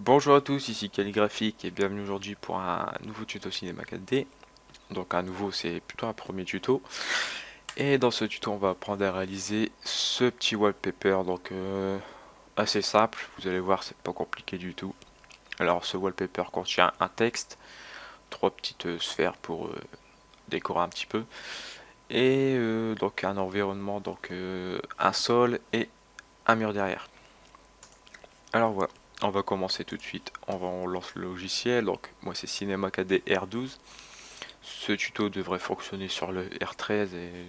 Bonjour à tous, ici Calligraphique et bienvenue aujourd'hui pour un nouveau tuto cinéma 4D. Donc un nouveau, c'est plutôt un premier tuto. Et dans ce tuto, on va apprendre à réaliser ce petit wallpaper. Donc assez simple, vous allez voir, c'est pas compliqué du tout. Alors ce wallpaper contient un texte, trois petites sphères pour décorer un petit peu, et donc un environnement, donc un sol et un mur derrière. Alors voilà, on va commencer tout de suite. On lance le logiciel. Donc moi c'est Cinema 4D R12. Ce tuto devrait fonctionner sur le R13 et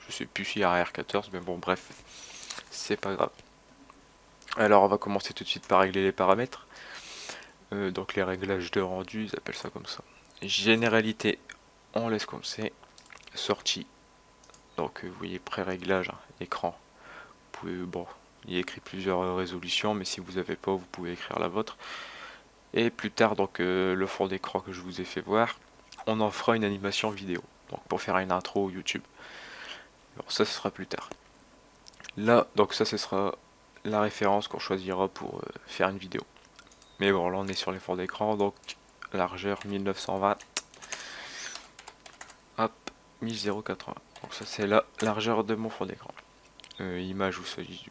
je sais plus s'il y a un R14, mais bon bref, c'est pas grave. Alors on va commencer tout de suite par régler les paramètres. Donc les réglages de rendu, ils appellent ça comme ça. Généralité, on laisse comme c'est. Sortie, donc vous voyez pré-réglage, hein, écran. Vous pouvez, bon, il y a écrit plusieurs résolutions, mais si vous n'avez pas, vous pouvez écrire la vôtre. Et plus tard, donc le fond d'écran que je vous ai fait voir, on en fera une animation vidéo. Donc pour faire une intro YouTube. Alors ça, ce sera plus tard. Là, donc ça, ce sera la référence qu'on choisira pour faire une vidéo. Mais bon, là, on est sur les fonds d'écran, donc largeur 1920, hop, 1080. Donc ça, c'est la largeur de mon fond d'écran. Image,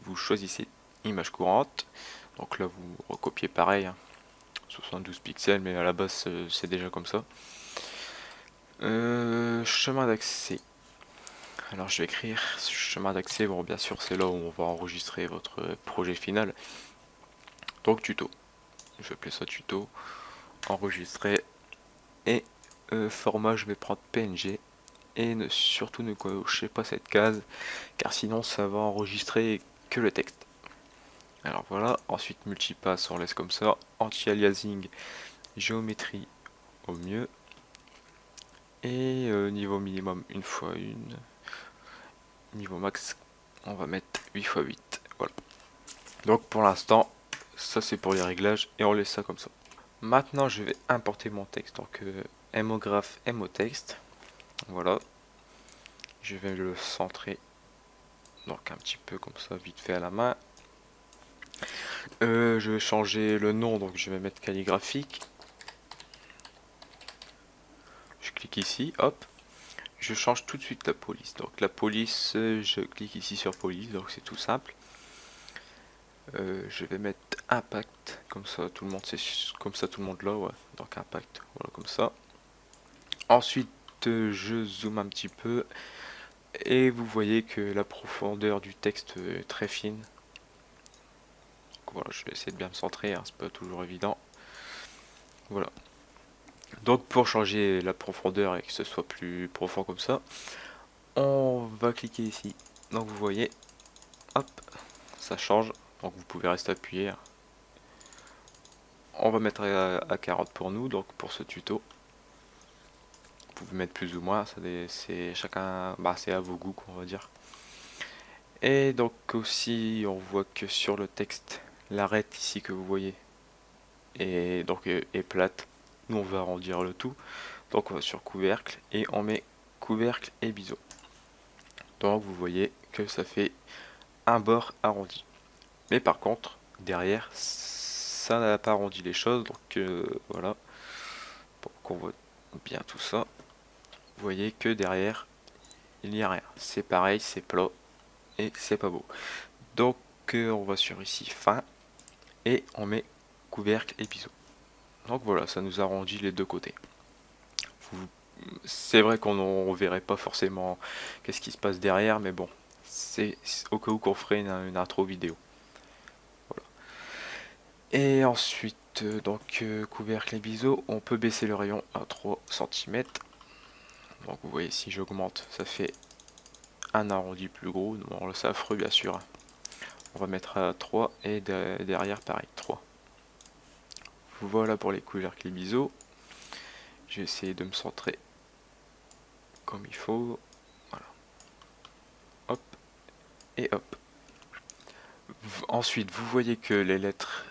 vous choisissez image courante. Donc là, vous recopiez pareil, hein, 72 pixels, mais à la base, c'est déjà comme ça. Chemin d'accès. Alors je vais écrire ce chemin d'accès. Bon, bien sûr, c'est là où on va enregistrer votre projet final. Donc tuto. Je vais appeler ça tuto. Enregistrer. Et format, je vais prendre PNG. Et surtout ne cochez pas cette case, car sinon ça va enregistrer que le texte. Alors voilà. Ensuite multipass, on laisse comme ça. Anti-aliasing, géométrie au mieux. Et niveau minimum, une fois une. Niveau max, on va mettre 8 x 8. Voilà. Donc pour l'instant, ça c'est pour les réglages et on laisse ça comme ça. Maintenant, je vais importer mon texte. Donc MOgraph, MOTexte. Voilà. Je vais le centrer. Donc un petit peu comme ça, vite fait à la main. Je vais changer le nom, donc je vais mettre calligraphique. Je clique ici, hop. Je change tout de suite la police. Donc la police, je clique ici sur police, donc c'est tout simple. Je vais mettre impact, comme ça tout le monde sait, comme ça tout le monde là, ouais. Donc impact, voilà comme ça. Ensuite, je zoome un petit peu et vous voyez que la profondeur du texte est très fine. Donc voilà, je vais essayer de bien me centrer, hein, c'est pas toujours évident. Voilà. Donc pour changer la profondeur et que ce soit plus profond comme ça, on va cliquer ici. Donc vous voyez, hop, ça change. Donc vous pouvez rester appuyé, hein. On va mettre à 40 pour nous, donc pour ce tuto. Vous pouvez mettre plus ou moins, c'est chacun, bah, c'est à vos goûts, on va dire. Et donc aussi, on voit que sur le texte, l'arête ici que vous voyez est plate. Nous, on va arrondir le tout. Donc on va sur couvercle et on met couvercle et biseau. Donc vous voyez que ça fait un bord arrondi. Mais par contre, derrière, ça n'a pas arrondi les choses. Donc voilà, pour qu'on voit bien tout ça, vous voyez que derrière, il n'y a rien. C'est pareil, c'est plat et c'est pas beau. Donc on va sur ici fin et on met couvercle et biseau. Donc voilà, ça nous arrondit les deux côtés. C'est vrai qu'on ne verrait pas forcément qu'est-ce qui se passe derrière, mais bon, c'est au cas où qu'on ferait une intro vidéo. Voilà. Et ensuite, couvercle et biseau, on peut baisser le rayon à 3 cm. Donc vous voyez, si j'augmente, ça fait un arrondi plus gros. Bon, là c'est affreux bien sûr. On va mettre à 3 et derrière pareil, 3. Voilà pour les couvercles et biseaux. Je vais essayer de me centrer comme il faut. Voilà. Hop et hop. Ensuite, vous voyez que les lettres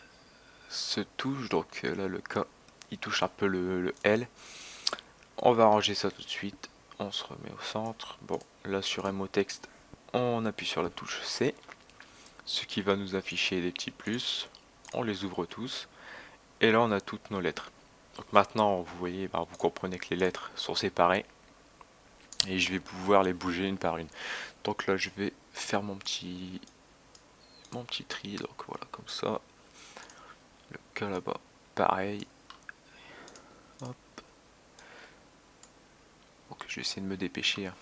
se touchent. Donc là, le K, il touche un peu le L. On va arranger ça tout de suite. On se remet au centre. Bon, là sur MOTexte, on appuie sur la touche C. Ce qui va nous afficher des petits plus. On les ouvre tous. Et là, on a toutes nos lettres. Donc maintenant, vous voyez, bah, vous comprenez que les lettres sont séparées. Et je vais pouvoir les bouger une par une. Donc là, je vais faire mon petit tri. Donc voilà, comme ça. Le cas là-bas, pareil. Hop. Donc je vais essayer de me dépêcher, hein.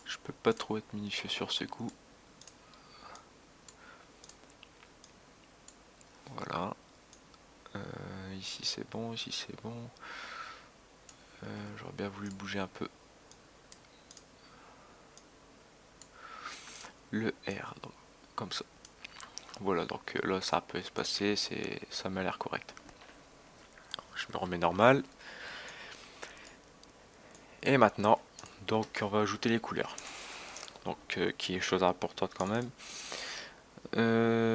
Je peux pas trop être minutieux sur ce coup. Voilà. Ici c'est bon, ici c'est bon. J'aurais bien voulu bouger un peu le R, donc, comme ça. Voilà, donc là ça peut se passer, ça m'a l'air correct. Je me remets normal. Et maintenant, donc on va ajouter les couleurs. Donc qui est chose importante quand même.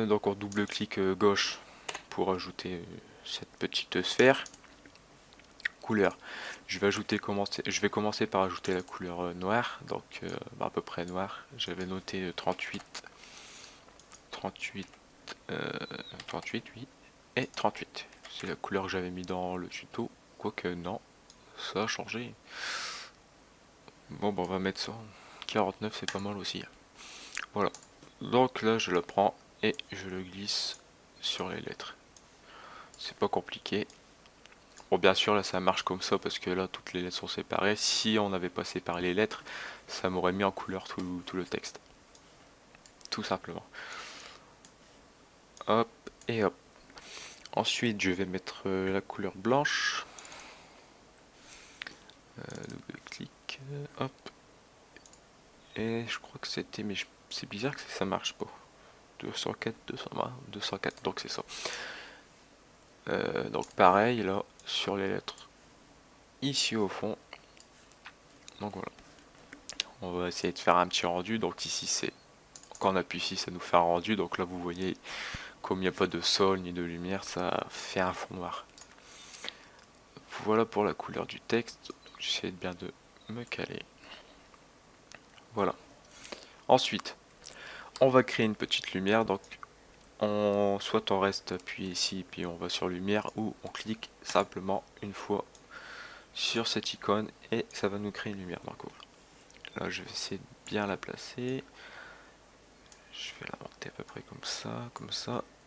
Donc on double-clique gauche pour ajouter cette petite sphère. Couleur. Je vais commencer par ajouter la couleur noire, donc bah, à peu près noir. J'avais noté 38, 38, 38, oui, et 38. C'est la couleur que j'avais mis dans le tuto. Quoique non, ça a changé. Bon, bah, on va mettre ça. 49, c'est pas mal aussi. Voilà. Donc là, je le prends et je le glisse sur les lettres. C'est pas compliqué. Bon, bien sûr, là, ça marche comme ça parce que là, toutes les lettres sont séparées. Si on n'avait pas séparé les lettres, ça m'aurait mis en couleur tout le texte. Tout simplement. Hop et hop. Ensuite, je vais mettre la couleur blanche. Double clic. Hop. Et je crois que c'était... Mais c'est bizarre que ça marche pas. 204, 220, 204, donc c'est ça. Donc pareil, là, sur les lettres. Ici au fond. Donc voilà. On va essayer de faire un petit rendu. Donc ici, c'est... Quand on appuie ici, ça nous fait un rendu. Donc là, vous voyez... Comme il n'y a pas de sol ni de lumière, ça fait un fond noir. Voilà pour la couleur du texte. J'essaie bien de me caler. Voilà. Ensuite, on va créer une petite lumière. Donc, soit on reste appuyé ici, puis on va sur lumière, ou on clique simplement une fois sur cette icône et ça va nous créer une lumière. Donc voilà. Là, je vais essayer de bien la placer. Je vais la monter à peu près comme ça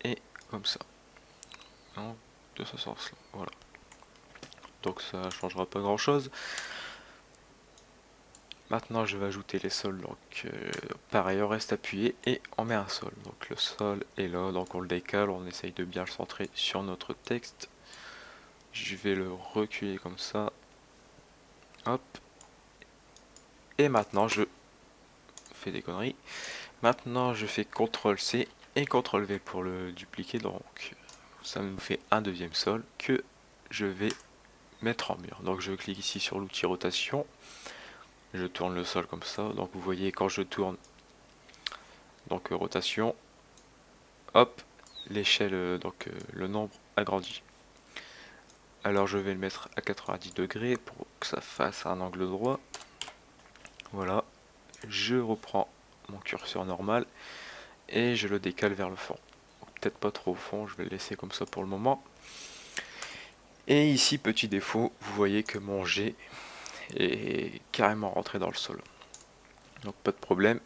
et comme ça. Donc, de ce sens-là. Voilà. Donc ça changera pas grand chose. Maintenant je vais ajouter les sols, donc pareil on reste appuyé et on met un sol. Donc le sol est là, donc on le décale, on essaye de bien le centrer sur notre texte. Je vais le reculer comme ça. Hop. Et maintenant je fais des conneries. Maintenant je fais CTRL C et CTRL V pour le dupliquer, donc ça nous fait un deuxième sol que je vais mettre en mur. Donc je clique ici sur l'outil rotation. Je tourne le sol comme ça, donc vous voyez quand je tourne, donc rotation, hop, l'échelle, donc le nombre agrandit. Alors je vais le mettre à 90 degrés pour que ça fasse un angle droit. Voilà, je reprends mon curseur normal et je le décale vers le fond. Peut-être pas trop au fond, je vais le laisser comme ça pour le moment. Et ici, petit défaut, vous voyez que mon G est carrément rentré dans le sol. Donc pas de problème,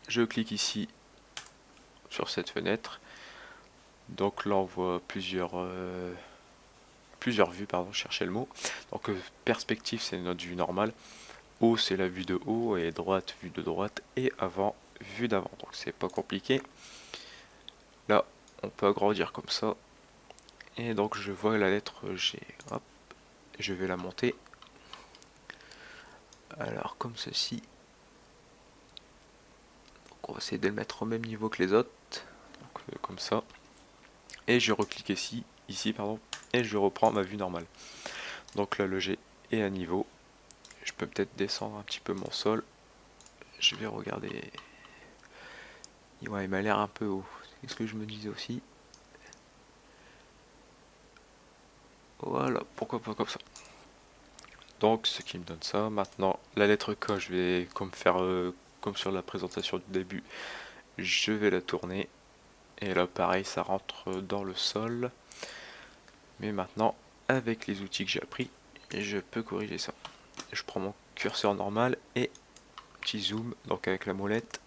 je clique ici sur cette fenêtre. Donc là on voit plusieurs vues, pardon, chercher le mot. Donc perspective c'est notre vue normale, haut c'est la vue de haut, et droite vue de droite, et avant vue d'avant. Donc c'est pas compliqué. Là on peut agrandir comme ça, et donc je vois la lettre G. Hop, je vais la monter. Alors comme ceci. Donc on va essayer de le mettre au même niveau que les autres. Donc comme ça. Et je reclique ici pardon, et je reprends ma vue normale. Donc là le G est à niveau. Je peux peut-être descendre un petit peu mon sol. Je vais regarder. Ouais, il m'a l'air un peu haut. C'est ce que je me disais aussi. Voilà, pourquoi pas comme ça. Donc ce qui me donne ça. Maintenant, la lettre K, je vais comme faire comme sur la présentation du début. Je vais la tourner. Et là pareil, ça rentre dans le sol. Mais maintenant, avec les outils que j'ai appris, je peux corriger ça. Je prends mon curseur normal et petit zoom, donc avec la molette.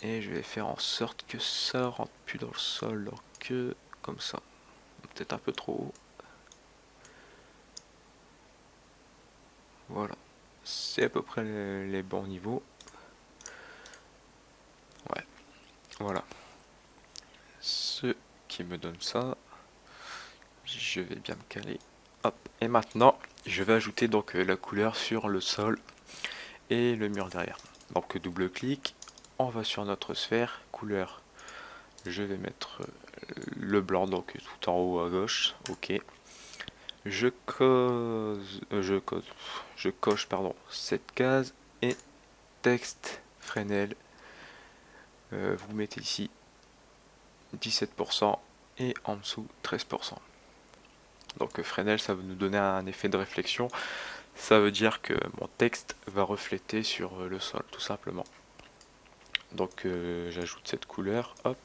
Et je vais faire en sorte que ça rentre plus dans le sol, alors que comme ça. Peut-être un peu trop haut. Voilà. C'est à peu près les bons niveaux. Ouais. Voilà. Ce qui me donne ça. Je vais bien me caler. Hop. Et maintenant, je vais ajouter donc la couleur sur le sol et le mur derrière. Donc double-clic. On va sur notre sphère. Couleur. Je vais mettre le blanc, donc tout en haut à gauche. Ok. Je coche pardon, cette case et texte Fresnel. Vous mettez ici 17% et en dessous 13%. Donc Fresnel, ça va nous donner un effet de réflexion. Ça veut dire que mon texte va refléter sur le sol, tout simplement. Donc j'ajoute cette couleur, hop,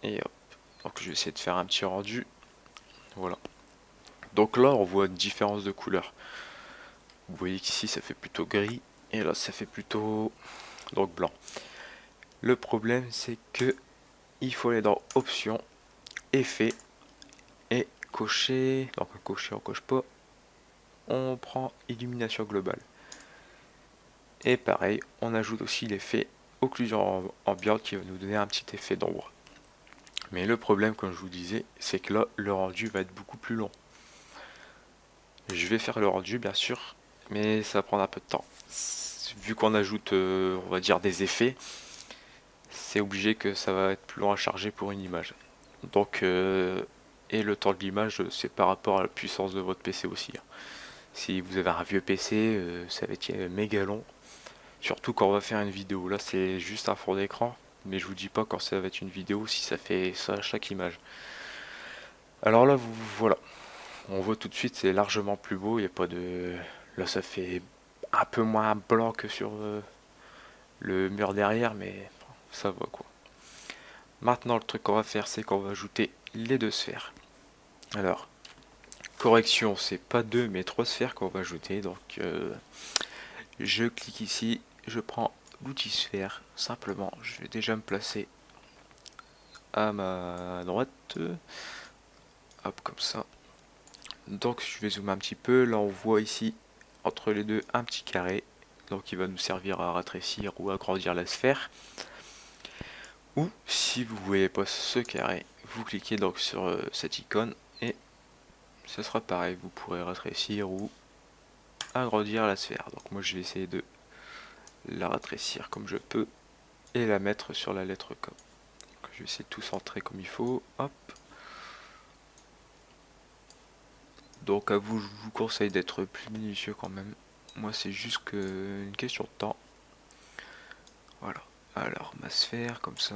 et hop. Donc je vais essayer de faire un petit rendu. Voilà. Donc là, on voit une différence de couleur. Vous voyez qu'ici, ça fait plutôt gris, et là, ça fait plutôt donc blanc. Le problème, c'est que il faut aller dans Options, Effets, et cocher. Donc cocher, on coche pas. On prend Illumination globale. Et pareil, on ajoute aussi l'effet Occlusion ambiante qui va nous donner un petit effet d'ombre. Mais le problème, comme je vous disais, c'est que là, le rendu va être beaucoup plus long. Je vais faire le rendu, bien sûr, mais ça va prendre un peu de temps. Vu qu'on ajoute, on va dire, des effets, c'est obligé que ça va être plus long à charger pour une image. Donc, et le temps de l'image, c'est par rapport à la puissance de votre PC aussi, hein. Si vous avez un vieux PC, ça va être méga long. Surtout quand on va faire une vidéo. Là, c'est juste un fond d'écran. Mais je vous dis pas quand ça va être une vidéo si ça fait ça à chaque image. Alors là, voilà. On voit tout de suite, c'est largement plus beau. Il n'y a pas de. Là, ça fait un peu moins blanc que sur le mur derrière, mais ça va quoi. Maintenant, le truc qu'on va faire, c'est qu'on va ajouter les deux sphères. Alors, correction, c'est pas deux, mais trois sphères qu'on va ajouter. Donc, je clique ici, je prends l'outil sphère. Simplement, je vais déjà me placer à ma droite. Hop, comme ça. Donc, je vais zoomer un petit peu. Là, on voit ici, entre les deux, un petit carré. Donc, il va nous servir à rétrécir ou agrandir la sphère. Ou, si vous ne voyez pas ce carré, vous cliquez donc sur cette icône et ce sera pareil. Vous pourrez rétrécir ou agrandir la sphère. Donc, moi, je vais essayer de la rétrécir comme je peux et la mettre sur la lettre K. Donc, je vais essayer de tout centrer comme il faut. Hop. Donc à vous, je vous conseille d'être plus minutieux quand même. Moi, c'est juste une question de temps. Voilà. Alors, ma sphère, comme ça.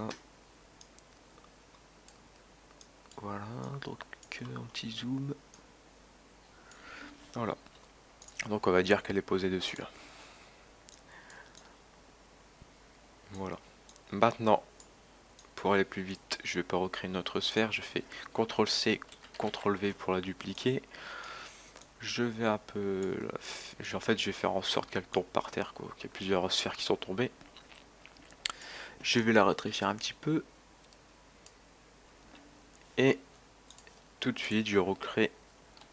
Voilà. Donc, un petit zoom. Voilà. Donc, on va dire qu'elle est posée dessus, hein. Voilà. Maintenant, pour aller plus vite, je vais pas recréer une autre sphère. Je fais CTRL-C, CTRL-V pour la dupliquer. Je vais un peu... En fait, je vais faire en sorte qu'elle tombe par terre, quoi. Qu'il y ait plusieurs sphères qui sont tombées. Je vais la rétrécir un petit peu. Et tout de suite, je recrée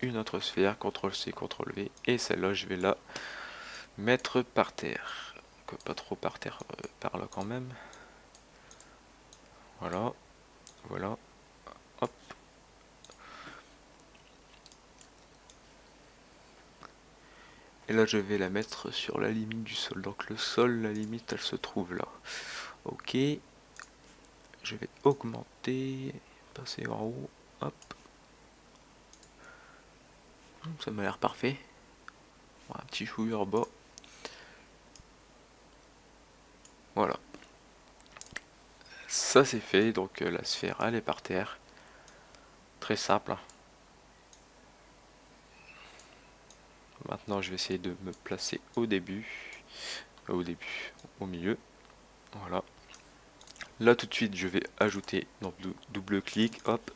une autre sphère, CTRL-C, CTRL-V. Et celle-là, je vais la mettre par terre. Pas trop par terre, par là quand même. Voilà. Voilà. Hop. Et là, je vais la mettre sur la limite du sol. Donc le sol, la limite, elle se trouve là. Ok. Je vais augmenter. Passer en haut. Hop. Ça m'a l'air parfait. Un petit chouilleur bas. Voilà. Ça c'est fait. Donc la sphère, elle est par terre. Très simple. Maintenant, je vais essayer de me placer au début. Au milieu. Voilà. Là tout de suite je vais ajouter, donc double clic, hop,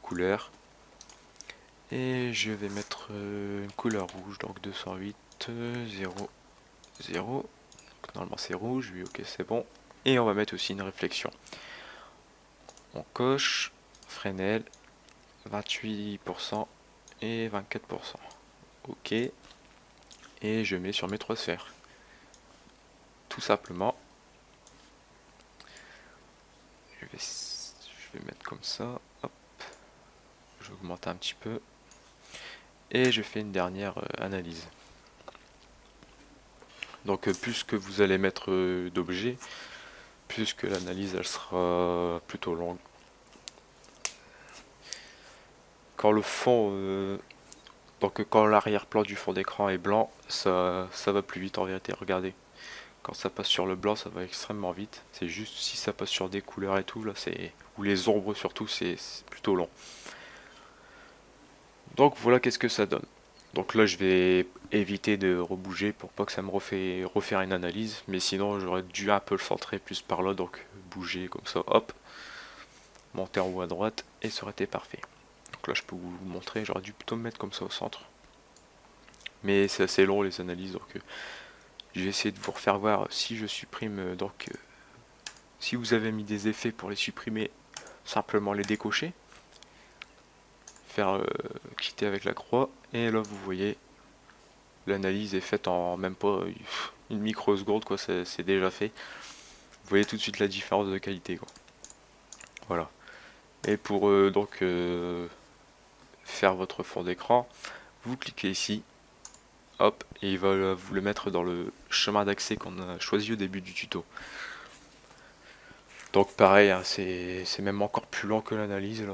couleur, et je vais mettre une couleur rouge, donc 208 0 0, donc normalement c'est rouge, oui ok c'est bon, et on va mettre aussi une réflexion. On coche, Fresnel, 28% et 24%, ok, et je mets sur mes 3 sphères, tout simplement. Je vais mettre comme ça, hop, j'augmente un petit peu, et je fais une dernière analyse. Donc plus que vous allez mettre d'objets, plus que l'analyse elle sera plutôt longue. Quand le fond, donc quand l'arrière-plan du fond d'écran est blanc, ça va plus vite en vérité, regardez. Quand ça passe sur le blanc, ça va extrêmement vite. C'est juste si ça passe sur des couleurs et tout, là c'est. Ou les ombres surtout, c'est plutôt long. Donc voilà qu'est-ce que ça donne. Donc là je vais éviter de rebouger pour pas que ça me refaire une analyse, mais sinon j'aurais dû un peu le centrer plus par là, donc bouger comme ça, hop, monter en haut à droite et ça aurait été parfait. Donc là je peux vous montrer, j'aurais dû plutôt me mettre comme ça au centre. Mais c'est assez long les analyses, donc je vais essayer de vous refaire voir si je supprime, donc si vous avez mis des effets pour les supprimer, simplement les décocher, faire quitter avec la croix, et là vous voyez l'analyse est faite en même pas une microseconde, quoi, c'est déjà fait. Vous voyez tout de suite la différence de qualité, quoi. Voilà. Et pour donc faire votre fond d'écran, vous cliquez ici, hop, et il va vous le mettre dans le chemin d'accès qu'on a choisi au début du tuto. Donc pareil, hein, c'est même encore plus lent que l'analyse là.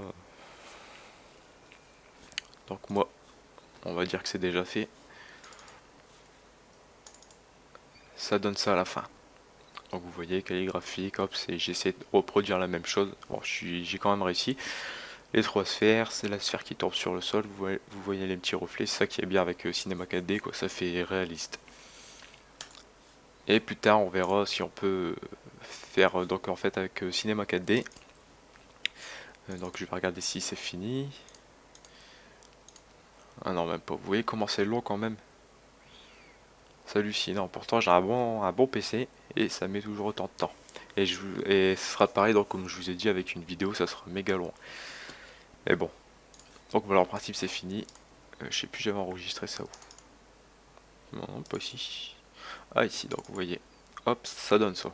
Donc moi, on va dire que c'est déjà fait. Ça donne ça à la fin. Donc vous voyez, calligraphique, hop, j'essaie de reproduire la même chose. Bon, j'ai quand même réussi. Les 3 sphères, c'est la sphère qui tombe sur le sol, vous voyez les petits reflets, c'est ça qui est bien avec Cinema 4D, quoi, ça fait réaliste. Et plus tard on verra si on peut faire donc en fait avec Cinema 4D. Donc je vais regarder si c'est fini. Ah non même pas, vous voyez comment c'est long quand même. C'est hallucinant, pourtant j'ai un bon PC et ça met toujours autant de temps. Et ce sera pareil, donc comme je vous ai dit avec une vidéo ça sera méga long. Mais bon, donc voilà en principe c'est fini. Je sais plus j'avais enregistré ça où. Non, pas ici. Ah ici, donc vous voyez. Hop, ça donne ça.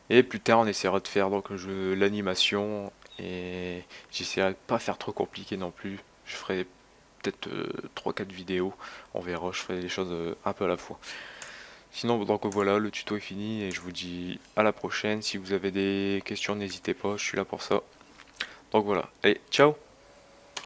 Et plus tard on essaiera de faire donc l'animation et j'essaierai de pas faire trop compliqué non plus. Je ferai peut-être 3-4 vidéos, on verra, je ferai les choses un peu à la fois. Sinon donc voilà, le tuto est fini et je vous dis à la prochaine. Si vous avez des questions n'hésitez pas, je suis là pour ça. Donc voilà, allez, ciao!